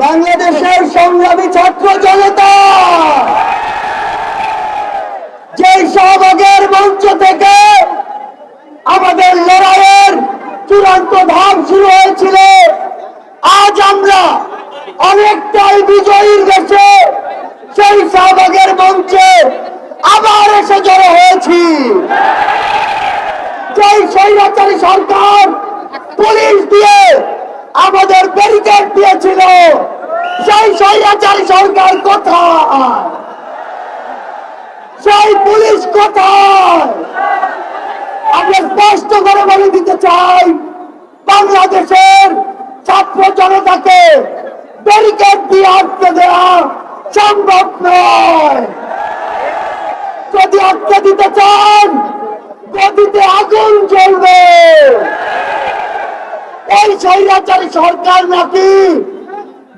বাংলাদেশের সংগ্রামী ছাত্র জনতা যে শাহবাগের মঞ্চ থেকে আমাদের লড়াইয়ের চূড়ান্ত ধাপ শুরু হয়েছিল, আজ আমরা অনেকটাই বিজয়ীর দেশে সেই শাহবাগের মঞ্চে আবার এসে জড়ো হয়েছি। যেই স্বৈরাচারী সরকার পুলিশ দিয়ে আমাদের ব্যারিকেড দিয়েছিল, সেই স্বৈরাচারী সরকার কোথায়? সেই পুলিশ কোথায়? আমরা স্পষ্ট করে বলে দিতে চাই, বাংলাদেশের ছাত্র জনতাকে ব্যারিকেড দিয়ে আটকে দেওয়া সম্ভব নয়। যদি আটকে দিতে চান, গদিতে আগুন জ্বলবে। এই স্বৈরাচারী সরকার নাকি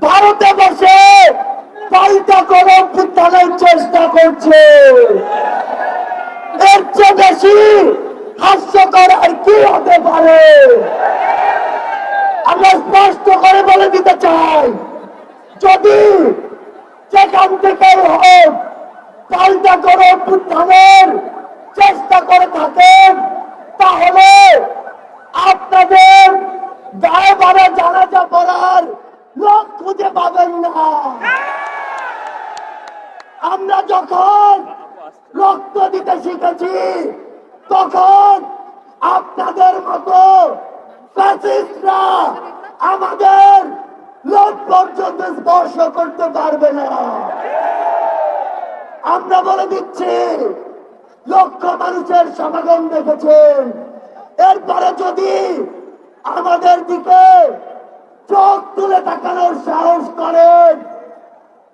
ভারতে বসে পাল্টা করে অভ্যুত্থানের চেষ্টা করছে। এর চেয়ে বেশি হাস্যকর আর কি হতে পারে? আমরা স্পষ্ট করে বলে দিতে চাই, যদি যেখান থেকে হোক পাল্টা করে অভ্যুত্থানের চেষ্টা করে থাকেন, তাহলে আপনাদের গায়ে বাড়া জানাজা পড়ার লোক খুঁজে পাবেন না। আমরা যখন রক্ত দিতে শিখেছি, তখন আপনাদের মতো ফ্যাসিস্টরা আমাদের লোক পর্যন্ত স্পর্শ করতে পারবে না। আমরা বলে দিচ্ছি, লক্ষ মানুষের সমাগম দেখেছেন, এরপরে যদি আমাদের দিকে চোখ তুলে তাকানোর সাহস করেন,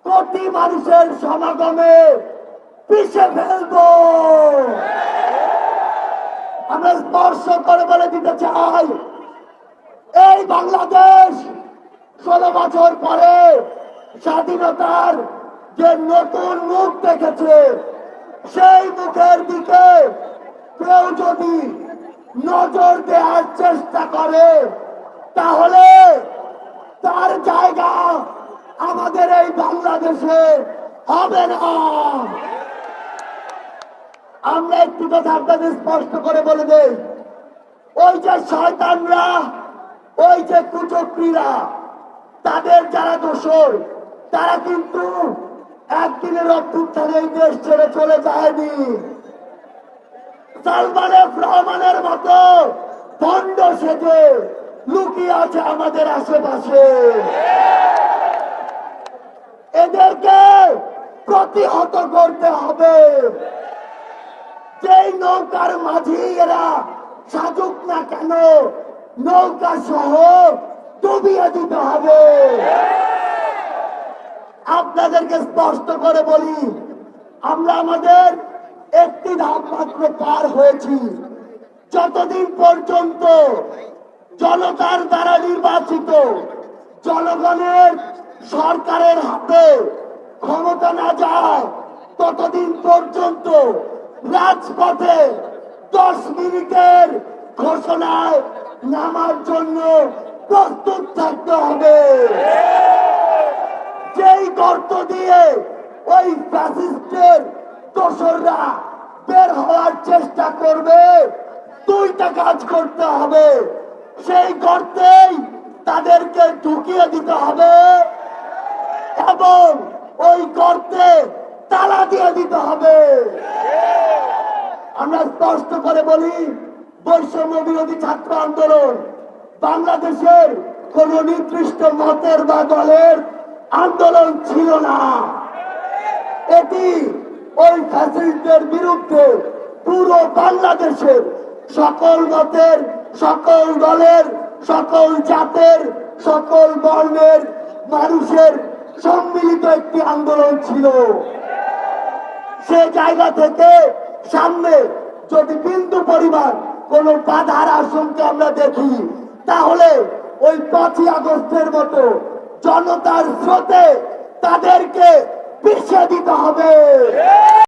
কোটি মানুষের সমাগমে পিছে ফেলব। আমরা স্পর্শ করে বলে দিতে চাই, এই বাংলাদেশ 16 বছর পরে স্বাধীনতার যে নতুন মুখ দেখেছে, সেই মুখের দিকে কেউ যদি নজর দেওয়ার চেষ্টা করে, তাহলে তার জায়গা আমাদের এই বাংলাদেশে হবে না। আমরা একটু কথা আপনাদের স্পষ্ট করে বলে দেই, ওই যে শয়তানরা, ওই যে কুচক্রীরা, তাদের যারা দোষর, তারা কিন্তু একদিনের অভ্যুত্থানে এই দেশ ছেড়ে চলে যায়নি। সালমান এফ রহমানের মতো ভণ্ড সেজে লুকিয়ে আছে আমাদের আশেপাশে। এদেরকে প্রতিহত করতে হবে। যেই নৌকার মাঝি এরা সাজুক না কেন, নৌকা সহ ডুবিয়ে দিতে হবে। আপনাদেরকে স্পষ্ট করে বলি, আমরা আমাদের একটি ধাপ মাত্র পার হয়েছি। যতদিন পর্যন্ত জনতার দ্বারা নির্বাচিত জনগণের সরকারের হাতে ক্ষমতা না যায়, ততদিন পর্যন্ত রাজপথে 10 মিনিটের ঘোষণায় নামার জন্য প্রস্তুত থাকতে হবে। যেই গর্ত দিয়ে ওই ফ্যাসিস্টের দোসররা বের হওয়ার চেষ্টা করবে, 2টা কাজ করতে হবে। সেই গর্তেই তাদেরকে ঢুকিয়ে দিতে হবে এবং ওই গর্তে তালা দিয়ে দিতে হবে। আমরা স্পষ্ট করে বলি, বৈষম্য বিরোধী ছাত্র আন্দোলন বাংলাদেশের কোন নির্দিষ্ট মতের বা দলের আন্দোলন ছিল না। এটি ওই ফ্যাসিস্টদের বিরুদ্ধে পুরো বাংলাদেশের সকল মতের, সকল দলের, সকল জাতের, সকল বর্ণের মানুষের সম্মিলিত একটি আন্দোলন ছিল। সে জায়গা থেকে সামনে যদি বিন্দু পরিমাণ কোন বাধার আশঙ্কা আমরা দেখি, তাহলে ওই 5ই আগস্টের মতো জনতার স্রোতে তাদেরকে পিছিয়ে দিতে হবে।